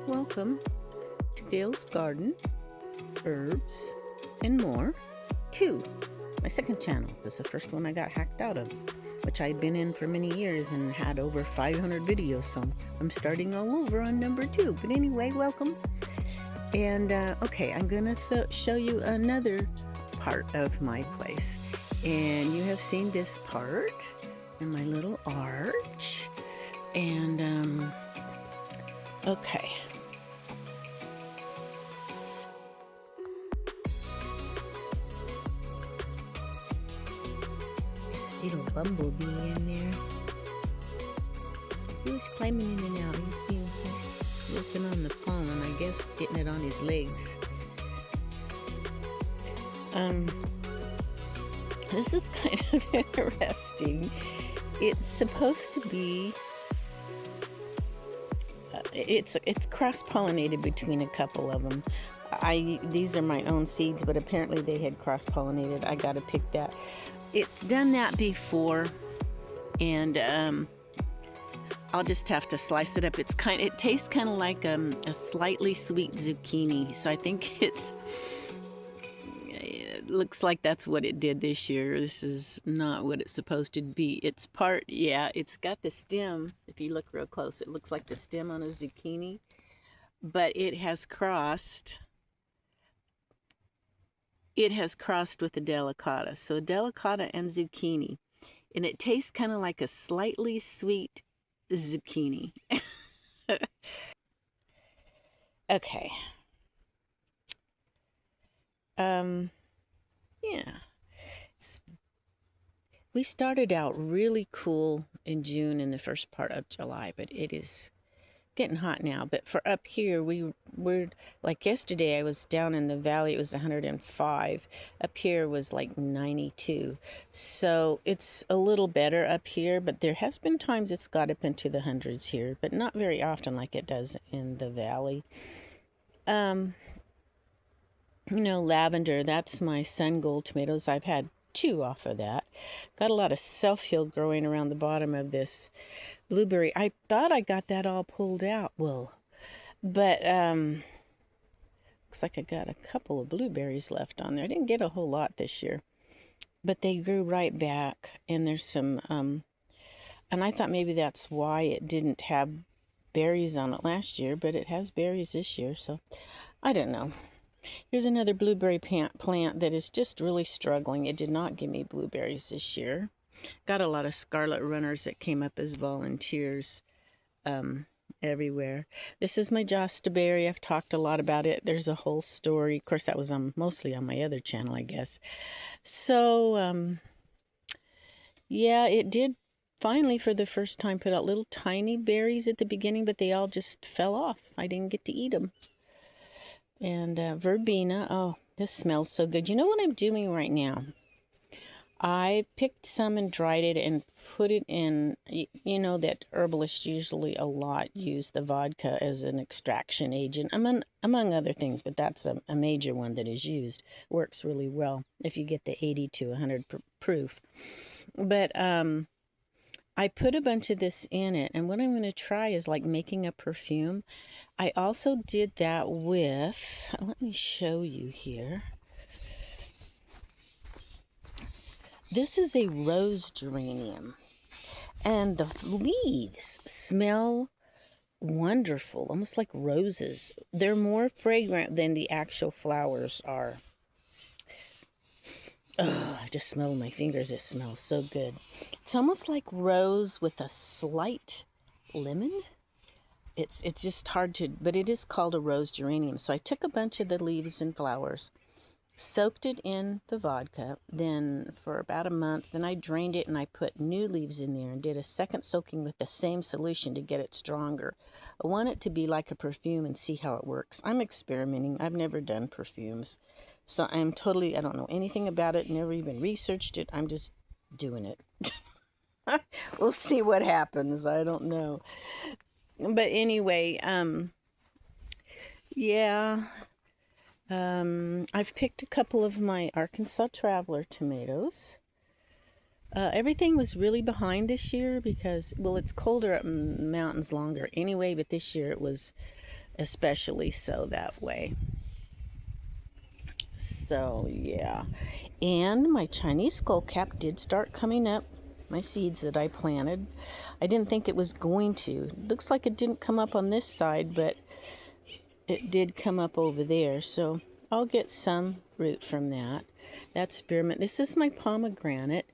Welcome to Gail's Garden, Herbs, and More 2. My second channel was the first one I got hacked out of, which I'd been in for many years and had over 500 videos, so I'm starting all over on number 2. But anyway, welcome. And okay, I'm gonna show you another part of my place. And you have seen this part in my little arch. And okay. There's a little bumblebee in there. He was climbing in and out. He's working on the pollen, I guess, getting it on his legs. This is kind of interesting. It's supposed to be it's cross-pollinated between a couple of them. These are my own seeds, but apparently they had cross-pollinated. I gotta pick that. It's done that before, and I'll just have to slice it up. It tastes kind of like a slightly sweet zucchini. So I think it looks like that's what it did this year. This is not what it's supposed to be. It's got the stem. If you look real close, it looks like the stem on a zucchini, but it has crossed with the delicata. So delicata and zucchini, and it tastes kind of like a slightly sweet zucchini. Okay. Yeah. We started out really cool in June and the first part of July, but it is getting hot now. But for up here, we're like yesterday I was down in the valley, it was 105. Up here was like 92. So it's a little better up here, but there has been times it's got up into the hundreds here, but not very often like it does in the valley. Lavender, that's my sun gold tomatoes. I've had 2 off of that. Got a lot of self-heal growing around the bottom of this blueberry. I thought I got that all pulled out. Well, but looks like I got a couple of blueberries left on there. I didn't get a whole lot this year, but they grew right back. And there's some and I thought maybe that's why it didn't have berries on it last year, but it has berries this year, so I don't know. Here's another blueberry plant that is just really struggling. It did not give me blueberries this year. Got a lot of scarlet runners that came up as volunteers everywhere. This is my jostaberry. I've talked a lot about it. There's a whole story. Of course, that was mostly on my other channel, I guess. So, yeah, it did finally, for the first time, put out little tiny berries at the beginning, but they all just fell off. I didn't get to eat them. And verbena, oh, this smells so good. You know what I'm doing right now? I picked some and dried it and put it in, you know that herbalists usually a lot use the vodka as an extraction agent, among other things, but that's a major one that is used. Works really well if you get the 80 to 100 proof. But I put a bunch of this in it, and what I'm going to try is like making a perfume. I also did that with, let me show you here. This is a rose geranium, and the leaves smell wonderful, almost like roses. They're more fragrant than the actual flowers are. Oh, I just smell my fingers. It smells so good. It's almost like rose with a slight lemon. It's just hard to, but it is called a rose geranium. So I took a bunch of the leaves and flowers, soaked it in the vodka, then for about a month, then I drained it and I put new leaves in there and did a second soaking with the same solution to get it stronger. I want it to be like a perfume and see how it works. I'm experimenting. I've never done perfumes. So I don't know anything about it, never even researched it. I'm just doing it. We'll see what happens. I don't know. But anyway, yeah. I've picked a couple of my Arkansas Traveler tomatoes. Everything was really behind this year because, well, it's colder up in the mountains longer anyway, but this year it was especially so that way. So, yeah. And my Chinese skullcap did start coming up, my seeds that I planted. I didn't think it was going to. Looks like it didn't come up on this side, but it did come up over there. So I'll get some root from that. That's spearmint. This is my pomegranate,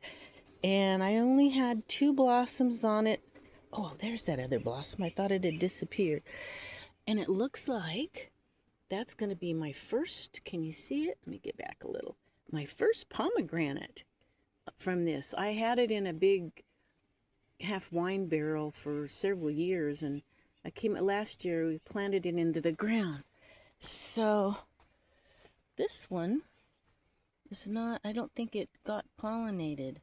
and I only had 2 blossoms on it. Oh, there's that other blossom. I thought it had disappeared. And it looks like that's going to be my first. Can you see it? Let me get back a little. My first pomegranate from this. I had it in a big half wine barrel for several years, and I came last year. We planted it into the ground. So this one is not. I don't think it got pollinated.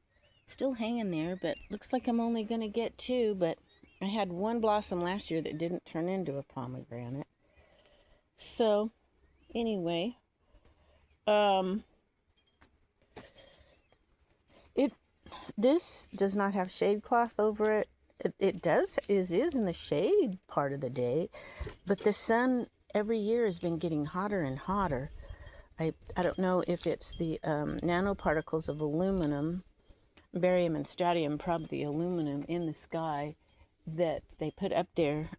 It's still hanging there, but looks like I'm only going to get 2. But I had 1 blossom last year that didn't turn into a pomegranate. So anyway, this does not have shade cloth over it. It does is in the shade part of the day, but the sun every year has been getting hotter and hotter. I don't know if it's the nanoparticles of aluminum, barium and strontium, probably aluminum in the sky that they put up there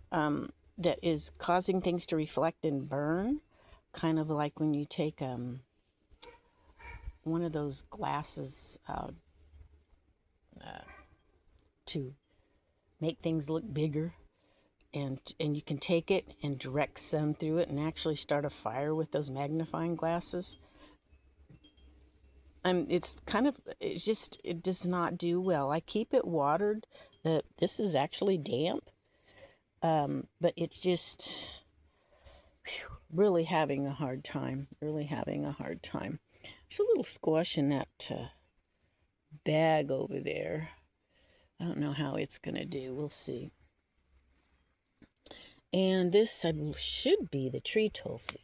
that is causing things to reflect and burn, kind of like when you take one of those glasses to make things look bigger, and you can take it and direct sun through it and actually start a fire with those magnifying glasses. It's just, it does not do well. I keep it watered. This is actually damp, but it's just really having a hard time. There's a little squash in that bag over there. I don't know how it's going to do. We'll see. And this should be the tree tulsi,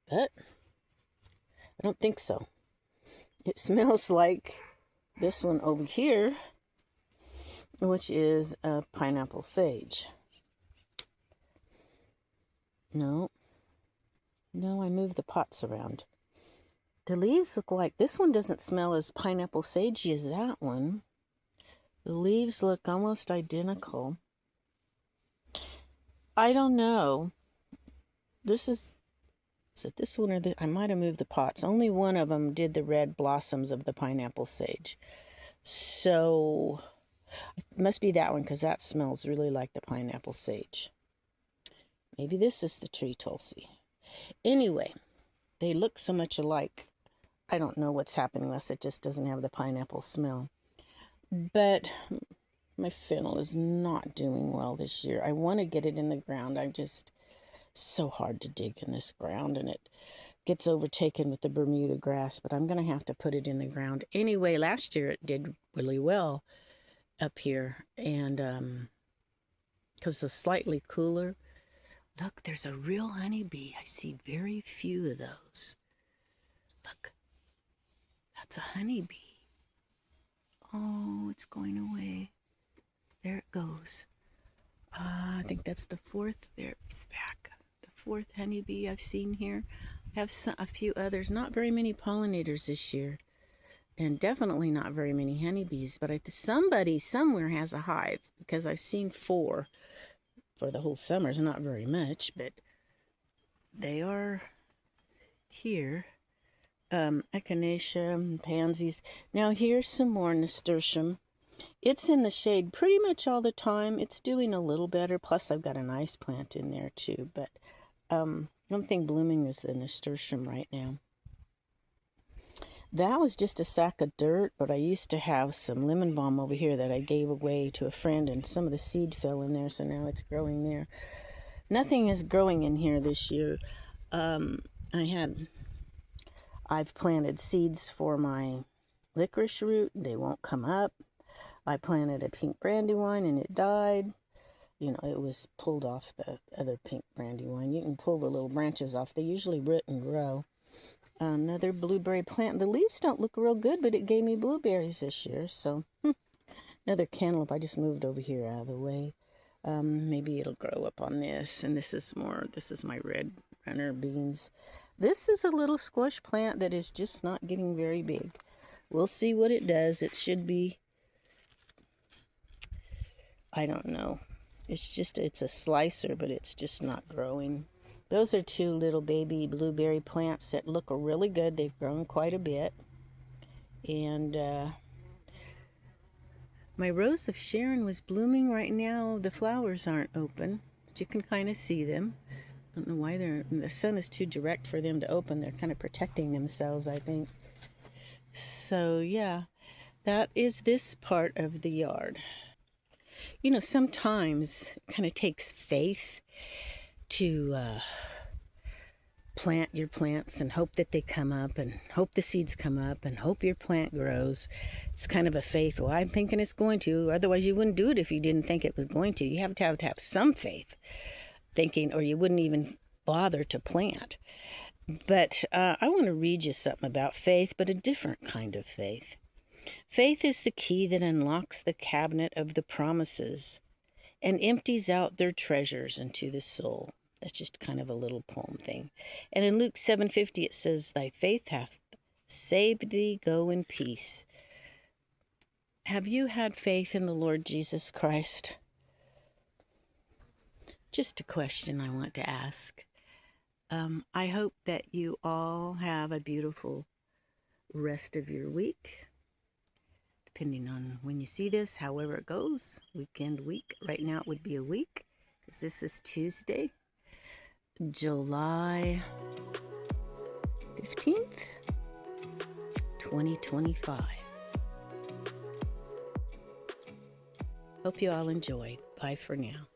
but I don't think so. It smells like this one over here, which is a pineapple sage. No, I moved the pots around. The leaves look like, this one doesn't smell as pineapple sagey as that one. The leaves look almost identical. I don't know. Is it this one or I might have moved the pots. Only one of them did the red blossoms of the pineapple sage. So it must be that one, because that smells really like the pineapple sage. Maybe this is the tree tulsi. Anyway, they look so much alike. I don't know what's happening unless it just doesn't have the pineapple smell. But my fennel is not doing well this year. I want to get it in the ground. I'm just so hard to dig in this ground, and it gets overtaken with the Bermuda grass, but I'm going to have to put it in the ground. Anyway, last year it did really well up here, and because it's slightly cooler. Look, there's a real honeybee. I see very few of those. Look, that's a honeybee. Oh, it's going away. There it goes. I think that's the 4th. There, it's back. The 4th honeybee I've seen here. I have a few others. Not very many pollinators this year, and definitely not very many honeybees. But somebody somewhere has a hive, because I've seen 4 for the whole summer. It's not very much, but they are here. Echinacea, pansies. Now here's some more nasturtium. It's in the shade pretty much all the time. It's doing a little better. Plus, I've got an ice plant in there too. But one thing blooming is the nasturtium right now. That was just a sack of dirt, but I used to have some lemon balm over here that I gave away to a friend, and some of the seed fell in there, so now it's growing there. Nothing is growing in here this year. I've planted seeds for my licorice root. They won't come up. I planted a pink brandywine and it died. You know, it was pulled off the other pink brandywine. You can pull the little branches off. They usually root and grow. Another blueberry plant. The leaves don't look real good, but it gave me blueberries this year. So, another cantaloupe. I just moved over here out of the way. Maybe it'll grow up on this. And this is my red runner beans. This is a little squash plant that is just not getting very big. We'll see what it does. It should be, I don't know. It's a slicer, but it's just not growing. Those are two little baby blueberry plants that look really good. They've grown quite a bit. And my Rose of Sharon was blooming right now. The flowers aren't open, but you can kind of see them. I don't know why the sun is too direct for them to open. They're kind of protecting themselves, I think. So yeah, that is this part of the yard. You know, sometimes it kind of takes faith to plant your plants and hope that they come up and hope the seeds come up and hope your plant grows. It's kind of a faith. Well, I'm thinking it's going to. Otherwise, you wouldn't do it if you didn't think it was going to. You have to have some faith, thinking, or you wouldn't even bother to plant. But I want to read you something about faith, but a different kind of faith. Faith is the key that unlocks the cabinet of the promises and empties out their treasures into the soul. That's just kind of a little poem thing. And in Luke 7:50 it says, "Thy faith hath saved thee, go in peace." Have you had faith in the Lord Jesus Christ? Just a question I want to ask. I hope that you all have a beautiful rest of your week. Depending on when you see this, however it goes, weekend, week. Right now it would be a week, because this is Tuesday, July 15th, 2025. Hope you all enjoyed. Bye for now.